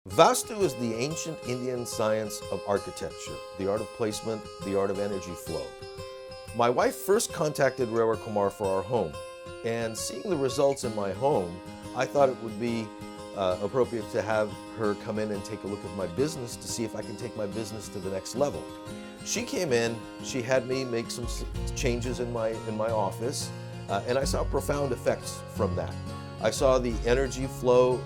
Vastu is the ancient Indian science of architecture, the art of placement, the art of energy flow. My wife first contacted Rewa Kumar for our home, and seeing the results in my home, I thought it would be appropriate to have her come in and take a look at my business to see if I can take my business to the next level. She came in, she had me make some changes in my office, and I saw profound effects from that. I saw the energy flow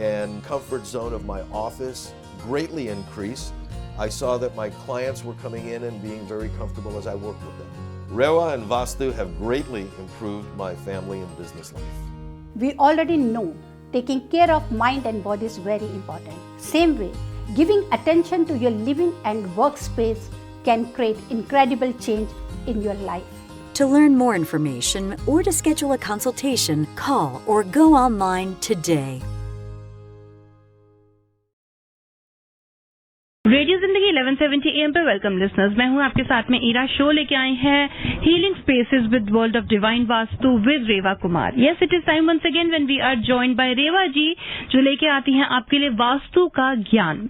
and comfort zone of my office greatly increase. I saw that my clients were coming in and being very comfortable as I worked with them. Rewa and Vastu have greatly improved my family and business life. We already know taking care of mind and body is very important. Same way, giving attention to your living and workspace can create incredible change in your life. To learn more information or to schedule a consultation, call or go online today. Radio जिंदगी 1170 AM पे welcome listeners, मैं हूं आपके साथ में Ira. Show लेके आए हैं healing spaces with world of divine Vastu with Rewa Kumar. Yes, it is time once again when we are joined by Rewa ji, जो लेके आती हैं आपके लिए वास्तु का ज्ञान।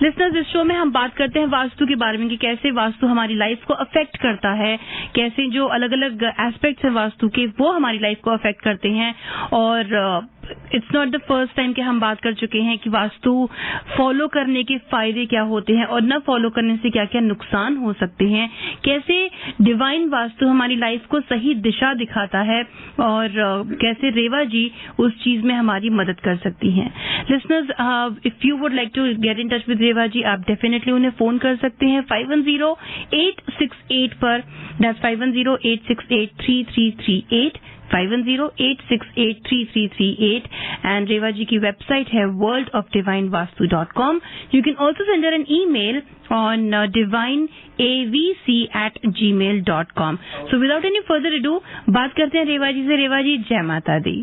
लिसनर्स, इस शो में हम बात करते हैं वास्तु के बारे में कि कैसे वास्तु हमारी लाइफ को अफेक्ट करता है, कैसे जो अलग अलग एस्पेक्ट्स हैं वास्तु के वो हमारी लाइफ को अफेक्ट करते हैं। और it's not the first time कि हम बात कर चुके हैं कि वास्तु फॉलो करने के फायदे क्या होते हैं और न फॉलो करने से क्या क्या नुकसान हो सकते हैं, कैसे डिवाइन वास्तु हमारी लाइफ को सही दिशा दिखाता है और कैसे रेवा जी उस चीज में हमारी मदद कर सकती हैं। Listeners, if you would like to get in touch with Rewa ji, आप डेफिनेटली उन्हें फोन कर सकते हैं 510-868 पर। दैट्स 510-868-3338, 510-868-3338, and Rewa ji की वेबसाइट है worldofdivinevastu.com. You can also send her an email on divineavc@gmail.com. So without any further ado, बात करते हैं रेवा जी से। रेवा जी, जय माता दी।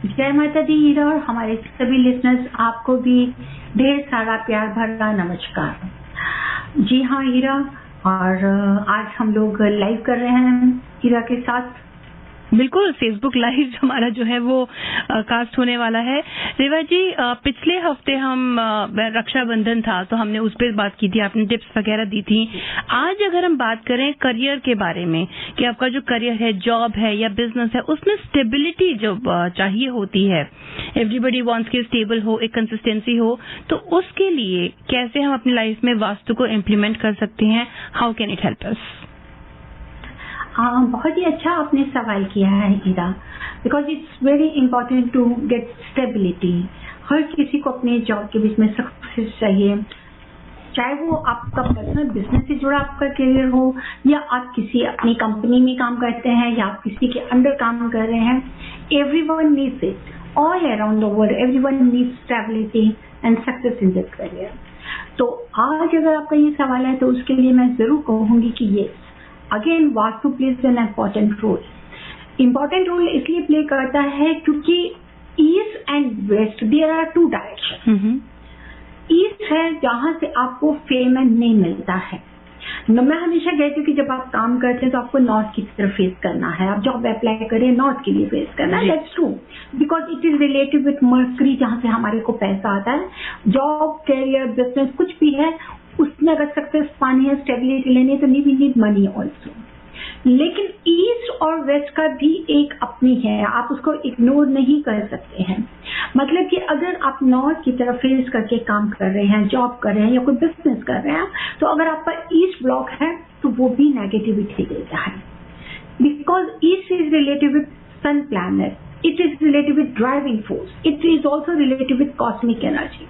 जय माता दी हीरा, और हमारे सभी लिसनर्स आपको भी ढेर सारा प्यार भरा नमस्कार। जी हाँ हीरा, और आज हम लोग लाइव कर रहे हैं हीरा के साथ। बिल्कुल, फेसबुक लाइव हमारा जो है वो कास्ट होने वाला है। रेवा जी, पिछले हफ्ते हम रक्षाबंधन था तो हमने उस पर बात की थी, आपने टिप्स वगैरह दी थी। आज अगर हम बात करें करियर के बारे में कि आपका जो करियर है, जॉब है या बिजनेस है, उसमें स्टेबिलिटी जो चाहिए होती है, एवरीबडी वांट्स कि स्टेबल हो, एक कंसिस्टेंसी हो, तो उसके लिए कैसे हम अपनी लाइफ में वास्तु को इम्प्लीमेंट कर सकते हैं? How can it help us? बहुत ही अच्छा आपने सवाल किया है Heera, because it's very important to get stability. हर किसी को अपने जॉब के बीच में सक्सेस चाहिए, चाहे वो आपका पर्सनल बिजनेस से जुड़ा आपका करियर हो या आप किसी अपनी कंपनी में काम करते हैं या आप किसी के अंडर काम कर रहे हैं। Everyone needs it, all around the world everyone needs stability and success in this career. तो आज अगर आपका ये सवाल है तो उसके लिए मैं जरूर कहूंगी कि ये again vastu plays an important role. Important role इसलिए प्ले करता है क्योंकि east and west there are two direction. East है जहां से आपको फेम एंड नेम मिलता है। मैं हमेशा कहती हूँ कि जब आप काम करते हैं तो आपको नॉर्थ की तरफ फेस करना है, आप जॉब अप्लाई करें नॉर्थ के लिए फेस करना है। That's true, because it is related with mercury, जहां से हमारे को पैसा आता है। जॉब, कैरियर, बिजनेस कुछ भी है, उसमें अगर सक्सेस पानी है, स्टेबिलिटी लेनी है, तो वी नीड मनी ऑल्सो। लेकिन ईस्ट और वेस्ट का भी एक अपनी है, आप उसको इग्नोर नहीं कर सकते हैं। मतलब कि अगर आप नॉर्थ की तरफ फेस करके काम कर रहे हैं, जॉब कर रहे हैं या कोई बिजनेस कर रहे हैं, तो अगर आपका ईस्ट ब्लॉक है तो वो भी नेगेटिविटी देता है। Because east is related with sun planet, it is related with driving force, it is also related with cosmic energy.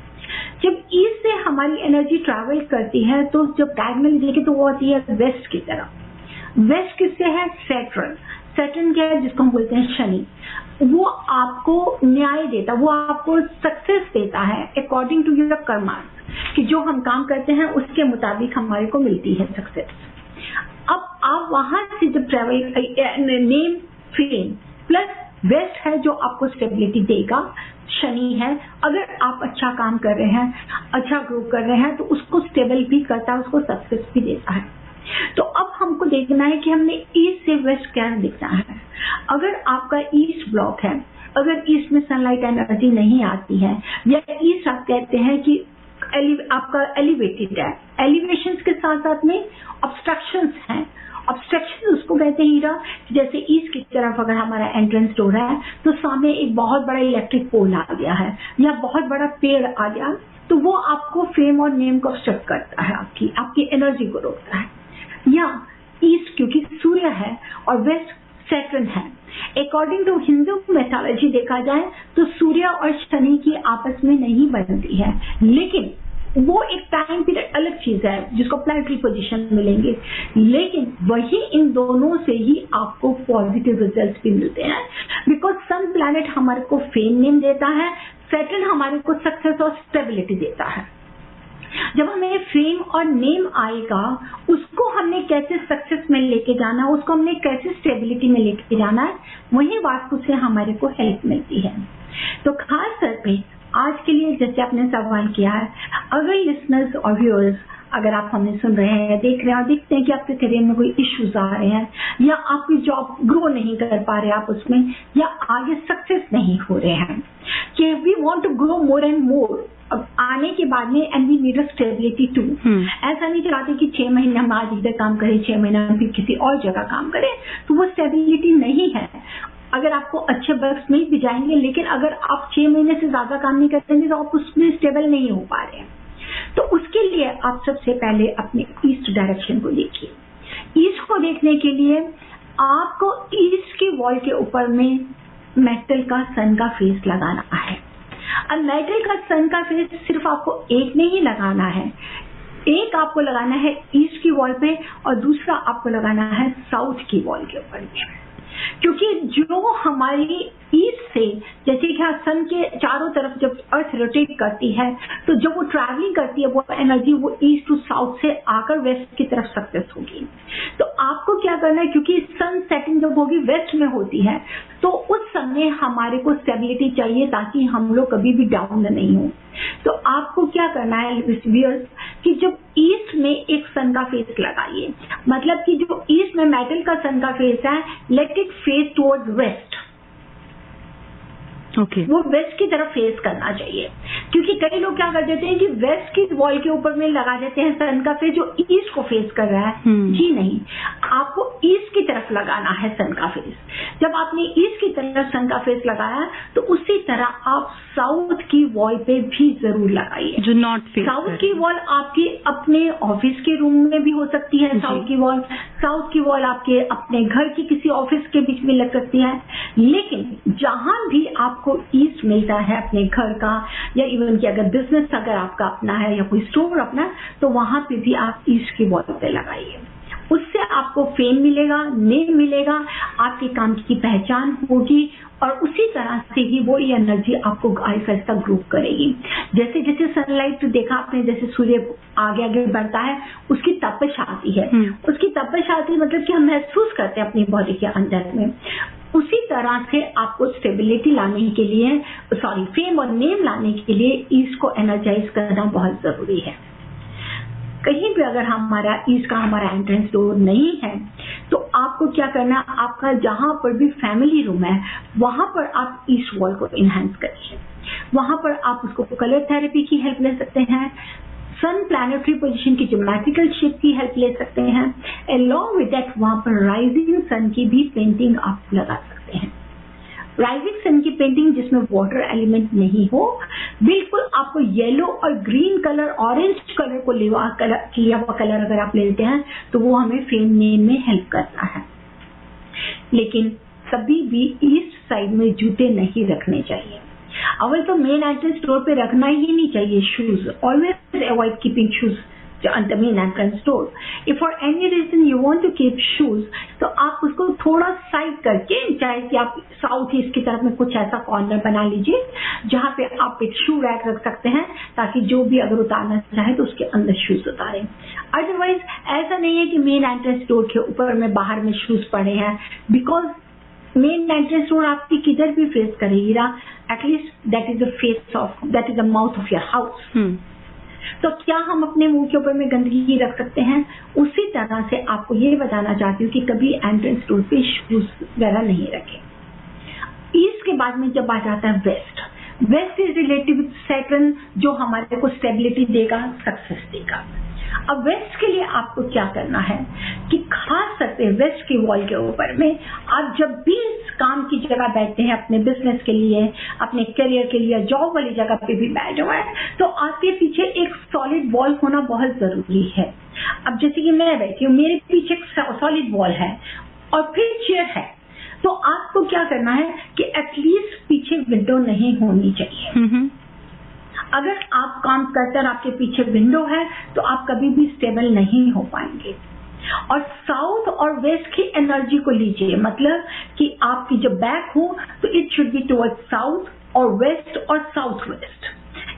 जब ईस्ट से हमारी एनर्जी ट्रैवल करती है तो जब डायगोनल देखे तो वो आती है वेस्ट की तरफ। वेस्ट किससे है? सैटर्न। सैटर्न क्या है? जिसको हम बोलते हैं शनि। वो आपको न्याय देता, वो आपको सक्सेस देता है अकॉर्डिंग टू योर कर्मा, कि जो हम काम करते हैं उसके मुताबिक हमारे को मिलती है सक्सेस। अब आप वहां से जब travel, name, fame plus west है जो आपको स्टेबिलिटी देगा, शनि है। अगर आप अच्छा काम कर रहे हैं, अच्छा ग्रो कर रहे हैं, तो उसको स्टेबल भी करता है, उसको सक्सेस भी देता है। तो अब हमको देखना है कि हमने ईस्ट से वेस्ट क्या दिखना है। अगर आपका ईस्ट ब्लॉक है अगर ईस्ट में सनलाइट एनर्जी नहीं आती है या ईस्ट आप कहते हैं कि आपका एलिवेटेड है, एलिवेशन के साथ साथ में ऑब्स्ट्रक्शंस हैं। ऑब्स्ट्रक्शन उसको कहते हैं हीरा, जैसे ईस्ट की तरफ अगर हमारा एंट्रेंस डोर है तो सामने एक बहुत बड़ा इलेक्ट्रिक पोल आ गया है या बहुत बड़ा पेड़ आ गया, तो वो आपको फेम और नेम को ऑब्स्ट्रक्ट करता है, आपकी एनर्जी को रोकता है। या ईस्ट क्योंकि सूर्य है और वेस्ट सैटर्न है। अकॉर्डिंग टू हिंदू मैथोलॉजी देखा जाए तो सूर्य और शनि की आपस में नहीं बनती है, लेकिन वो एक टाइम पीरियड अलग चीज है जिसको प्लैनेटरी पोजीशन मिलेंगे, लेकिन वही इन दोनों से ही आपको पॉजिटिव रिजल्ट्स भी मिलते हैं। बिकॉज सन प्लैनेट हमारे को फेम नेम देता है, सैटर्न हमारे को सक्सेस और स्टेबिलिटी देता है। जब हमें फेम और नेम आएगा, उसको हमने कैसे सक्सेस में लेके जाना है, उसको हमने कैसे स्टेबिलिटी में लेके जाना है, वही वास्तु से हमारे को हेल्प मिलती है। तो खास तौर पे आज के लिए जैसे आपने सवाल किया है, अगर लिसनर्स और व्यूअर्स अगर आप हमें सुन रहे हैं, देख रहे हैं और देखते हैं कि आपके करियर में कोई इश्यूज आ रहे हैं या आपकी जॉब ग्रो नहीं कर पा रहे आप उसमें, या आगे सक्सेस नहीं हो रहे हैं, कि we want to grow more and more अब आने के बाद में, and we need a stability too. ऐसा नहीं चाहते कि 6 महीने हम आज इधर काम करें, 6 महीने हम फिर किसी और जगह काम करें, तो वो स्टेबिलिटी नहीं है। अगर आपको अच्छे वर्क्स में भी जाएंगे, लेकिन अगर आप 6 महीने से ज्यादा काम नहीं करेंगे तो आप उसमें स्टेबल नहीं हो पा रहे हैं। तो उसके लिए आप सबसे पहले अपने ईस्ट डायरेक्शन को देखिए। ईस्ट को देखने के लिए आपको ईस्ट की वॉल के ऊपर में मेटल का सन का फेस लगाना है। और मेटल का सन का फेस सिर्फ आपको एक नहीं लगाना है, एक आपको लगाना है ईस्ट की वॉल पे और दूसरा आपको लगाना है साउथ की वॉल के ऊपर में। क्योंकि जो हमारी ईस्ट से, जैसे कि सन के चारों तरफ जब अर्थ रोटेट करती है तो जब वो ट्रैवलिंग करती है वो एनर्जी वो ईस्ट टू साउथ से आकर वेस्ट की तरफ सक्सेस होगी। तो आपको क्या करना है, क्योंकि सन सेटिंग जब होगी वेस्ट में होती है, तो उस समय हमारे को स्टेबिलिटी चाहिए ताकि हम लोग कभी भी डाउन नहीं हो। तो आपको क्या करना है व्यूअर्स, कि जब ईस्ट में एक सन का फेस लगाइए, मतलब कि जो ईस्ट में मेटल का सन का फेस है, let it face towards waste. वो वेस्ट की तरफ फेस करना चाहिए, क्योंकि कई लोग क्या कर देते हैं कि वेस्ट की वॉल के ऊपर में लगा देते हैं सन का फेस जो ईस्ट को फेस कर रहा है। जी नहीं, आपको ईस्ट की तरफ लगाना है सन का फेस। जब आपने ईस्ट की तरफ सन का फेस लगाया तो उसी तरह आप साउथ की वॉल पे भी जरूर लगाइए, जो नॉर्थ फेस। साउथ की वॉल आपकी अपने ऑफिस के रूम में भी हो सकती है, साउथ की वॉल, साउथ की वॉल आपके अपने घर की किसी ऑफिस के बीच में लग सकती है। लेकिन जहां भी आपको ईस्ट मिलता है अपने घर का, या इवन कि अगर बिजनेस अगर आपका अपना है या कोई स्टोर अपना, तो वहां पे भी आप ईस्ट की वॉल पे लगाइए। उससे आपको फेम मिलेगा, नेम मिलेगा, आपके काम की पहचान होगी और उसी तरह से ही वो ये एनर्जी आपको आहिस्ता आहिस्ता ग्रो करेगी। जैसे जैसे सनलाइट देखा आपने, जैसे सूर्य आगे आगे बढ़ता है उसकी तपश आती है, उसकी तपश आती है मतलब कि हम महसूस करते हैं अपनी बॉडी के अंदर में। उसी तरह से आपको स्टेबिलिटी लाने के लिए, फेम और नेम लाने के लिए ईस्ट को एनर्जाइज करना बहुत जरूरी है। कहीं भी अगर हमारा ईस्ट का हमारा एंट्रेंस डोर नहीं है तो आपको क्या करना, आपका जहां पर भी फैमिली रूम है वहां पर आप ईस्ट वॉल को इनहेंस करिए। वहां पर आप उसको कलर थेरेपी की हेल्प ले सकते हैं, सन प्लैनेटरी पोजीशन की ज्योमेट्रिकल शेप की हेल्प ले सकते हैं। अलॉन्ग विद दैट वहां पर राइजिंग सन की भी पेंटिंग आप लगा सकते हैं। राइजिंग सन की पेंटिंग जिसमें वाटर एलिमेंट नहीं हो, बिल्कुल आपको येलो और ग्रीन कलर, ऑरेंज कलर को किया हुआ कलर अगर आप लेते हैं तो वो हमें फेम नेम में हेल्प करता है। लेकिन कभी भी ईस्ट साइड में जूते नहीं रखने चाहिए। अवल तो मेन एंट्रेंस डोर पे रखना ही नहीं चाहिए shoes. Always avoid keeping shoes on the main entrance door. If for any reason you want to keep shoes, तो आप उसको थोड़ा साइड करके, चाहे कि आप साउथ ईस्ट की तरफ में कुछ ऐसा कॉर्नर बना लीजिए जहाँ पे आप एक शू रैक रख सकते हैं, ताकि जो भी अगर उतारना चाहे तो उसके अंदर शूज उतारें। अदरवाइज ऐसा नहीं है कि मेन एंट्रेंस डोर के ऊपर में बाहर में शूज पड़े हैं, बिकॉज मेन एंट्रेंस डोर आपकी किधर भी फेस करेगी ना, at least that is the face of, that is the mouth of your house. तो क्या हम अपने मुंह के ऊपर में गंदगी रख सकते हैं? उसी तरह से आपको ये बताना चाहती हूँ कि कभी एंट्रेंस डोर पे शूज वगैरह नहीं रखें। ईस्ट के बाद में जब आ जाता है west, west is relative with Saturn, जो हमारे को स्टेबिलिटी देगा, सक्सेस देगा। अब वेस्ट के लिए आपको क्या करना है कि खास करके वेस्ट की वॉल के ऊपर में आप जब भी काम की जगह बैठते हैं, अपने बिजनेस के लिए, अपने करियर के लिए, जॉब वाली जगह पे भी बैठे हुए हैं, तो आपके पीछे एक सॉलिड वॉल होना बहुत जरूरी है। अब जैसे कि मैं बैठी हूँ, मेरे पीछे एक सॉलिड वॉल है और फिर चेयर है, तो आपको क्या करना है कि एटलीस्ट पीछे विंडो नहीं होनी चाहिए। अगर आप काम करते हैं आपके पीछे विंडो है तो आप कभी भी स्टेबल नहीं हो पाएंगे। और साउथ और वेस्ट की एनर्जी को लीजिए, मतलब कि आपकी जो बैक हो तो it should be towards south और वेस्ट और साउथ वेस्ट,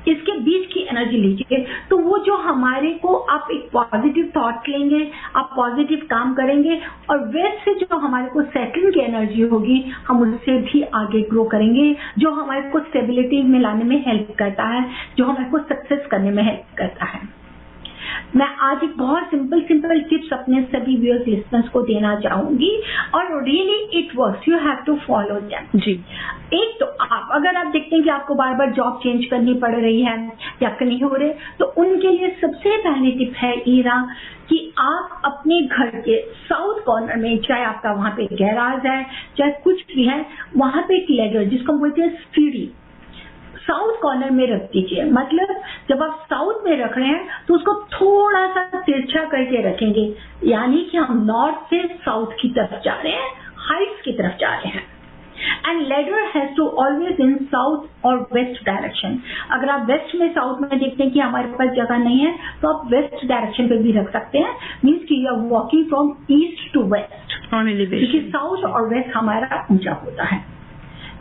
इसके बीच की एनर्जी लीजिए। तो वो जो हमारे को आप एक पॉजिटिव थॉट लेंगे, आप पॉजिटिव काम करेंगे, और वेस्ट से जो हमारे को सेटलिंग की एनर्जी होगी हम उससे भी आगे ग्रो करेंगे, जो हमारे को स्टेबिलिटी में लाने में हेल्प करता है, जो हमारे को सक्सेस करने में हेल्प करता है। मैं आज एक बहुत सिंपल टिप्स अपने सभी व्यूअर्स लिसनर्स को देना चाहूंगी, और really it works, you have to follow them. जी, एक तो आप अगर आप देखते हैं कि आपको बार बार जॉब चेंज करनी पड़ रही है या नहीं हो रहे, तो उनके लिए सबसे पहली टिप है ईरा कि आप अपने घर के साउथ कॉर्नर में, चाहे आपका वहां पे गैराज है, चाहे कुछ भी है, वहां पे एक लेडर जिसको हम बोलते हैं सीढ़ी, साउथ कॉर्नर में रख दीजिए। मतलब जब आप साउथ में रख रहे हैं तो उसको थोड़ा सा तिरछा करके रखेंगे, यानी कि हम नॉर्थ से साउथ की तरफ जा रहे हैं, हाइट्स की तरफ जा रहे हैं। And ladder has to always in south और वेस्ट डायरेक्शन। अगर आप वेस्ट में साउथ में देखते हैं कि हमारे पास जगह नहीं है, तो आप वेस्ट डायरेक्शन पे भी रख सकते हैं, मीन्स कि you are walking from east to west, क्योंकि साउथ और वेस्ट हमारा ऊंचा होता है।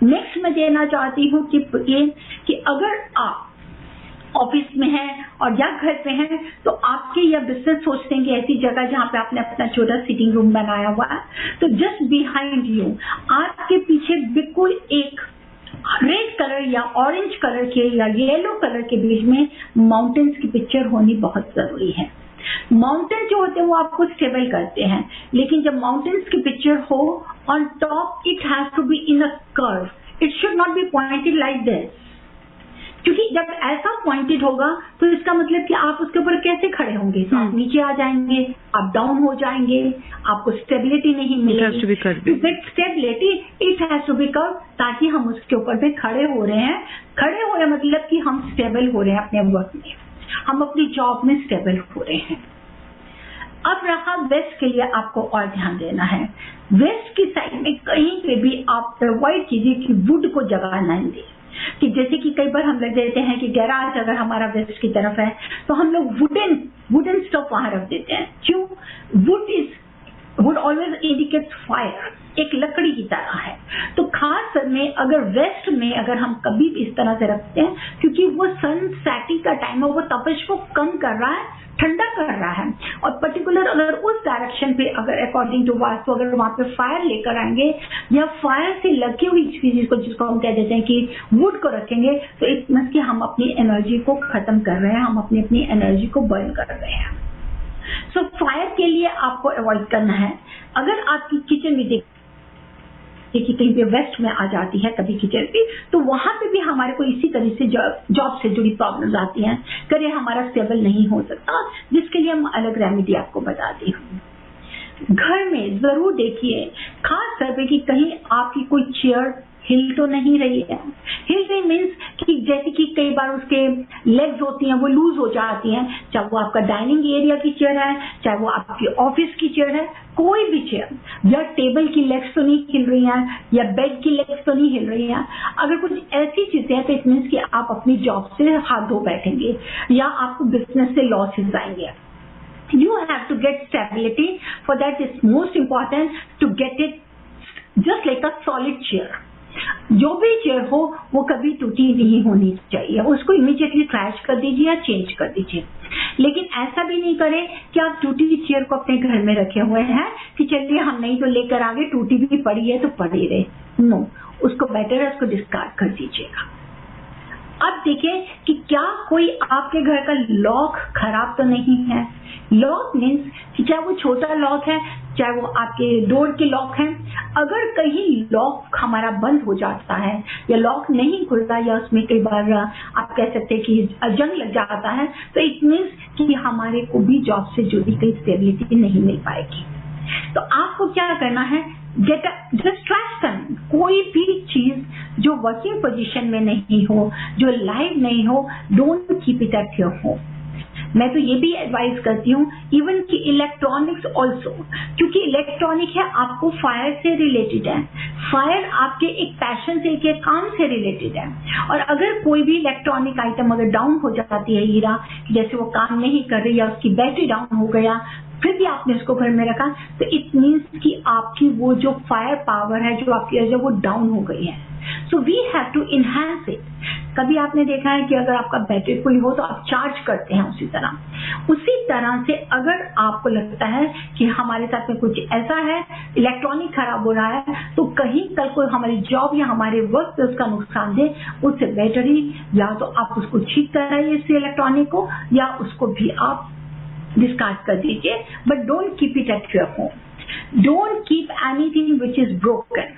नेक्स्ट मैं देना चाहती हूँ कि अगर आप ऑफिस में हैं और या घर पे हैं, तो आपके या बिजनेस सोचते हैं कि ऐसी जगह जहाँ पे आपने अपना छोटा सिटिंग रूम बनाया हुआ है, तो जस्ट बिहाइंड यू, आपके पीछे बिल्कुल एक रेड कलर या ऑरेंज कलर के या येलो कलर के बीच में माउंटेन्स की पिक्चर होनी बहुत जरूरी है। माउंटेन जो होते हैं वो आपको स्टेबल करते हैं, लेकिन जब माउंटेन्स की पिक्चर हो on top, it has to be in a curve, it should not be pointed like this, क्योंकि जब ऐसा पॉइंटेड होगा तो इसका मतलब कि आप उसके ऊपर कैसे खड़े होंगे, तो आप नीचे आ जाएंगे, आप डाउन हो जाएंगे, आपको स्टेबिलिटी नहीं मिलेगी। To get stability it has to be curve, ताकि हम उसके ऊपर पे खड़े हो रहे हैं। खड़े हो रहे मतलब कि हम स्टेबल हो रहे हैं अपने वर्क में, हम अपनी जॉब में स्टेबल हो रहे हैं। अब रहा वेस्ट के लिए, आपको और ध्यान देना है। वेस्ट की साइड में कहीं पे भी आप अवॉइड कीजिए कि वुड को जगह न दें, कि जैसे कि कई बार हम लग देते हैं कि गैराज अगर हमारा वेस्ट की तरफ है तो हम लोग वुडन स्टोव वहां रख देते हैं। क्यों? वुड ऑलवेज इंडिकेट्स फायर, एक लकड़ी की तरह है। तो खास में अगर वेस्ट में अगर हम कभी भी इस तरह से रखते हैं, क्योंकि वो सन सेटिंग का टाइम है, वो तपश को कम कर रहा है, ठंडा कर रहा है, और पर्टिकुलर अगर उस डायरेक्शन पे अगर अकॉर्डिंग टू वास्तु अगर वहां पे फायर लेकर आएंगे या फायर से लगी हुई चीज को, जिसको हम कह देते हैं कि वुड को रखेंगे, तो इट मींस कि हम अपनी एनर्जी को खत्म कर रहे हैं, हम अपनी एनर्जी को बर्न कर रहे हैं। सो फायर के लिए आपको अवॉइड करना है। अगर आपकी किचन भी कि कहीं पे वेस्ट में आ जाती है कभी किचन पे, तो वहां पे भी हमारे को इसी तरह से जॉब से जुड़ी प्रॉब्लम्स आती हैं, करियर हमारा स्टेबल नहीं हो सकता, जिसके लिए हम अलग रेमेडी आपको बताती हूँ। घर में जरूर देखिए खास तौर पे कि कहीं आपकी कोई चेयर हिल तो नहीं रही है। हिल रही मीन्स कि जैसे कि कई बार उसके लेग्स होती हैं वो लूज हो जाती हैं, चाहे वो आपका डाइनिंग एरिया की चेयर है, चाहे वो आपकी ऑफिस की चेयर है, कोई भी चेयर, या टेबल की लेग्स तो नहीं हिल रही हैं, या बेड की लेग्स तो नहीं हिल रही हैं। अगर कुछ ऐसी चीजें हैं तो इट मीन्स कि आप अपनी जॉब से हाथ धो बैठेंगे या आपको बिजनेस से लॉसेस आएंगे। You have to get stability. For that, it's most important to get it just like a solid chair. जो भी चेयर हो वो कभी टूटी नहीं होनी चाहिए, उसको इमीडिएटली ट्रैश कर दीजिए या चेंज कर दीजिए। लेकिन ऐसा भी नहीं करें कि आप टूटी हुई चेयर को अपने घर में रखे हुए हैं कि चलिए हम नहीं तो लेकर आगे, टूटी भी पड़ी है तो पड़ी रहे। नो, उसको बेटर है उसको डिस्कार्ड कर दीजिएगा। अब देखिए कि क्या कोई आपके घर का लॉक खराब तो नहीं है। लॉक मीन्स कि चाहे वो छोटा लॉक है, चाहे वो आपके डोर के लॉक है, अगर कहीं लॉक हमारा बंद हो जाता है या लॉक नहीं खुलता या उसमें कई बार आप कह सकते हैं कि जंग लग जाता है, तो इट मीन्स कि हमारे को भी जॉब से जुड़ी कोई स्टेबिलिटी नहीं मिल पाएगी। तो आपको क्या करना है, डिस्ट्रैक्शन, कोई भी चीज जो वर्किंग पोजीशन में नहीं हो, जो लाइव नहीं हो, don't keep it at your home. मैं तो ये भी एडवाइस करती हूँ इवन कि इलेक्ट्रॉनिक्स ऑल्सो, क्योंकि इलेक्ट्रॉनिक है आपको फायर से रिलेटेड है, फायर आपके एक पैशन से, एक काम से रिलेटेड है। और अगर कोई भी इलेक्ट्रॉनिक आइटम अगर डाउन हो जाती है हीरा, जैसे वो काम नहीं कर रही या उसकी बैटरी डाउन हो गया, फिर भी आपने उसको घर में रखा, तो इट मीन्स कि आपकी वो जो फायर पावर है जो आपकी है वो डाउन हो गई है। So we have to enhance it. कभी आपने देखा है कि अगर आपका बैटरी कोई हो तो आप चार्ज करते हैं, उसी तरह से अगर आपको लगता है कि हमारे साथ में कुछ ऐसा है, इलेक्ट्रॉनिक खराब हो रहा है, तो कहीं कल को हमारी जॉब या हमारे वर्क पे उसका नुकसान दे, उससे बेटरी या तो आप उसको ठीक कराइए इस इलेक्ट्रॉनिक को, या उसको भी आप डिस्कार्ड कर दीजिए, but don't keep it at your home. Don't keep anything which is broken.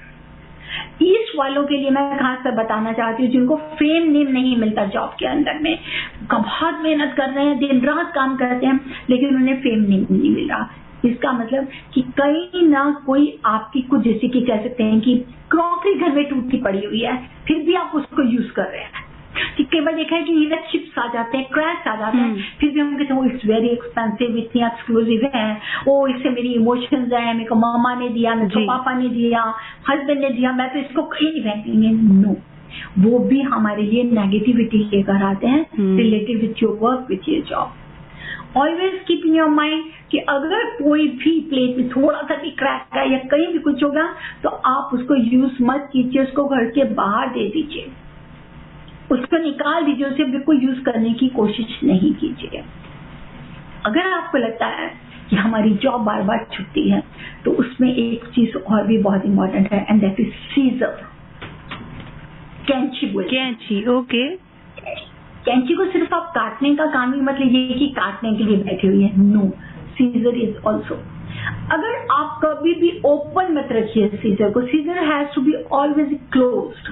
East वालों के लिए मैं खास कर बताना चाहती हूँ जिनको फेम नेम नहीं मिलता जॉब के अंदर में, बहुत मेहनत कर रहे हैं, दिन रात काम करते हैं, लेकिन उन्हें फेम नेम नहीं मिल रहा। इसका मतलब कि कहीं ना कोई आपकी कुछ, जैसे कि कह सकते हैं कि क्रॉकरी घर में टूटी पड़ी हुई है, फिर भी आप उसको यूज कर रहे हैं। कि कई बार देखा है कि इधर चिप्स आ जाते हैं, क्रैश आ जाते हैं, फिर भी हम कहते हैं इट्स वेरी एक्सपेंसिव, इतनी एक्सक्लूसिव है, ओ इससे मेरी इमोशंस है, मेरे को मामा ने दिया, मेरे को पापा ने दिया, हस्बैंड ने दिया, मैं तो इसको कहीं नहीं फेंकेंगे। नो, वो भी हमारे लिए नेगेटिविटी लेकर आते हैं related with your work, with your job. Always keep in your mind कि अगर कोई भी प्लेट में थोड़ा सा भी क्रैक है या कहीं भी कुछ होगा, तो आप उसको यूज मत कीजिए, उसको घर के बाहर दे दीजिए, उसको निकाल दीजिए, उसे बिल्कुल यूज करने की कोशिश नहीं कीजिए। अगर आपको लगता है कि हमारी जॉब बार बार छुट्टी है, तो उसमें एक चीज और भी बहुत इंपॉर्टेंट है, एंड दैट इज सीजर, कैंची। ओके, कैंची को सिर्फ आप काटने का काम ही मत लीजिए कि काटने के लिए बैठी हुई है। No, scissor is also. अगर आप कभी भी ओपन मत रखिए सीजर को, scissor has to be always closed.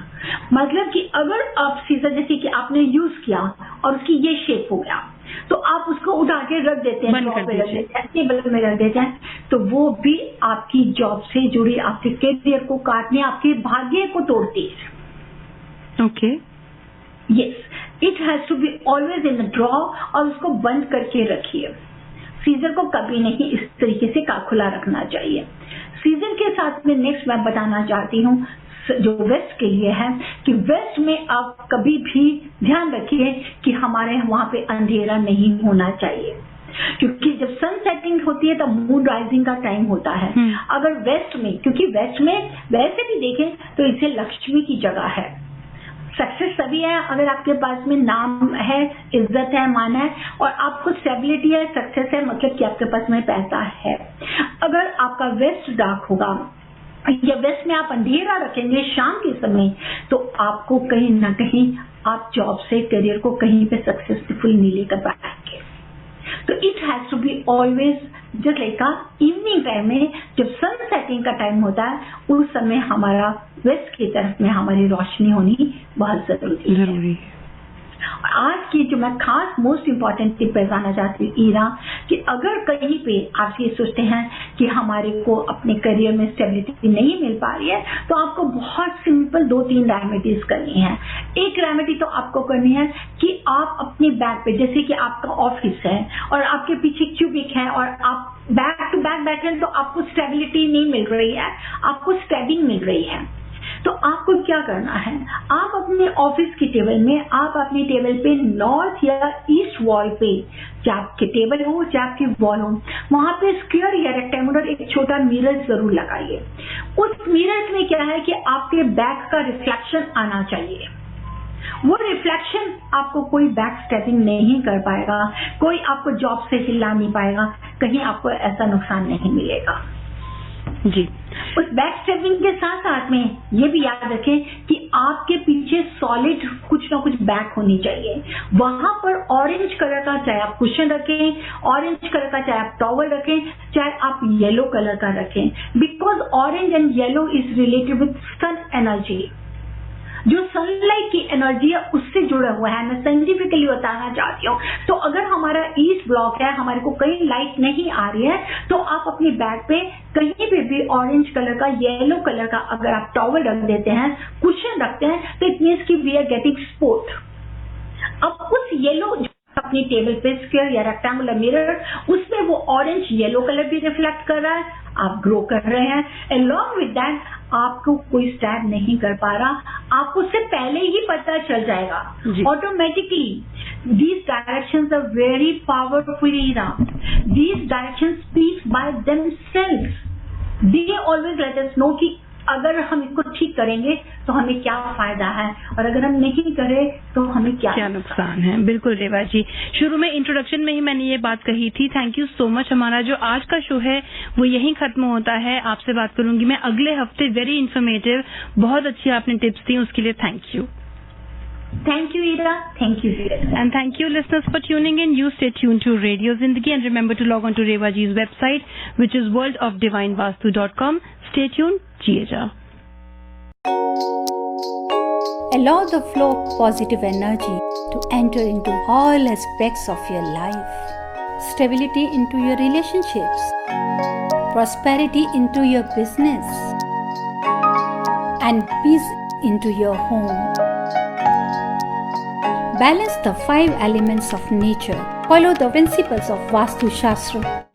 मतलब कि अगर आप सीजर, जैसे कि आपने यूज किया और उसकी ये शेप हो गया, तो आप उसको उठा के रख देते हैं, टेबल में रख देते हैं, तो वो भी आपकी जॉब से जुड़ी आपके करियर को काटने, आपके भाग्य को तोड़ती है। Okay, yes, it has to be always in the draw, और उसको बंद करके रखिए। सीजर को कभी नहीं इस तरीके से खुला रखना चाहिए। सीजर के साथ में नेक्स्ट मैं बताना चाहती हूँ जो वेस्ट के लिए है, कि वेस्ट में आप कभी भी ध्यान रखिए कि हमारे वहां पे अंधेरा नहीं होना चाहिए, क्योंकि जब सन सेटिंग होती है तब मून राइजिंग का टाइम होता है। अगर वेस्ट में, क्योंकि वेस्ट में वैसे भी देखें तो इसे लक्ष्मी की जगह है, सक्सेस तभी है अगर आपके पास में नाम है, इज्जत है, मान है, और आपको स्टेबिलिटी है, सक्सेस है, मतलब कि आपके पास में पैसा है। अगर आपका वेस्ट डार्क होगा या वेस्ट में आप अंधेरा रखेंगे शाम के समय, तो आपको कहीं ना कहीं आप जॉब से, करियर को कहीं पे सक्सेसफुल नहीं लेकर पाएंगे। तो it has to be always just like evening time में, जब सन सेटिंग का टाइम होता है, उस समय हमारा वेस्ट की तरफ में हमारी रोशनी होनी बहुत जरूरी है। आज की जो मैं खास मोस्ट इम्पॉर्टेंट टिप बताना चाहती हूँ ईरा, कि अगर कहीं पे आप ये सोचते हैं कि हमारे को अपने करियर में स्टेबिलिटी नहीं मिल पा रही है, तो आपको बहुत सिंपल 2-3 रेमेडीज करनी है। एक रेमेडी तो आपको करनी है कि आप अपनी बैक पे, जैसे कि आपका ऑफिस है और आपके पीछे क्यूबिक है और आप बैक टू बैक बैठे हैं, तो आपको स्टेबिलिटी नहीं मिल रही है, आपको स्टेबिंग मिल रही है। तो आपको क्या करना है, आप अपने ऑफिस की टेबल में, आप अपनी टेबल पे नॉर्थ या ईस्ट वॉल पे, चाहे आपके टेबल हो चाहे आपकी वॉल हो, वहां पे स्क्वायर या रेक्टेंगुलर एक छोटा मिरर जरूर लगाइए। उस मिरर में क्या है कि आपके बैक का रिफ्लेक्शन आना चाहिए। वो रिफ्लेक्शन आपको कोई बैक स्टेपिंग नहीं कर पाएगा, कोई आपको जॉब से हिला नहीं पाएगा, कहीं आपको ऐसा नुकसान नहीं मिलेगा। जी, उस बैक स्टेपिंग के साथ साथ में ये भी याद रखें कि आपके पीछे सॉलिड कुछ ना कुछ बैक होनी चाहिए। वहां पर ऑरेंज कलर का, चाहे आप कुशन रखें, ऑरेंज कलर का चाहे आप टॉवल रखें, चाहे आप येलो कलर का रखें, because orange and yellow is related with sun energy. जो सनलाइट की एनर्जी है उससे जुड़ा हुआ है। मैं साइंटिफिकली बताना चाहती हूँ। तो अगर हमारा ईस्ट ब्लॉक है, हमारे को कहीं लाइट नहीं आ रही है, तो आप अपनी बैग पे कहीं पे भी ऑरेंज कलर का, येलो कलर का अगर आप टॉवल रख देते हैं, कुशन रखते हैं, तो इट मीन्स की वी आर गेटिंग सपोर्ट। अब उस येलो अपनी टेबल पे स्क्वायर या रेक्टेंगुलर मिरर, उसमें वो ऑरेंज येलो कलर भी रिफ्लेक्ट कर रहा है, आप ग्रो कर रहे हैं। अलॉन्ग विद दैट आपको कोई स्टैब नहीं कर पा रहा, आपको उससे पहले ही पता चल जाएगा automatically. These directions are very powerful, Ira. These directions speak by themselves. They always let us know कि अगर हम इसको ठीक करेंगे तो हमें क्या फायदा है, और अगर हम नहीं करें तो हमें क्या नुकसान है। बिल्कुल रेवा जी, शुरू में इंट्रोडक्शन में ही मैंने ये बात कही थी। Thank you so much. हमारा जो आज का शो है वो यहीं खत्म होता है। आपसे बात करूंगी मैं अगले हफ्ते। वेरी इन्फॉर्मेटिव, बहुत अच्छी आपने टिप्स दी, उसके लिए thank you. Thank you, Ira. Thank you, Ira. And thank you, listeners, for tuning in. You stay tuned to Radio Zindagi and remember to log on to Rewa Ji's website, which is worldofdivinevastu.com. Stay tuned. Jiyeja. Allow the flow of positive energy to enter into all aspects of your life. Stability into your relationships. Prosperity into your business. And peace into your home. Balance the 5 elements of nature. Follow the principles of Vastu Shastra.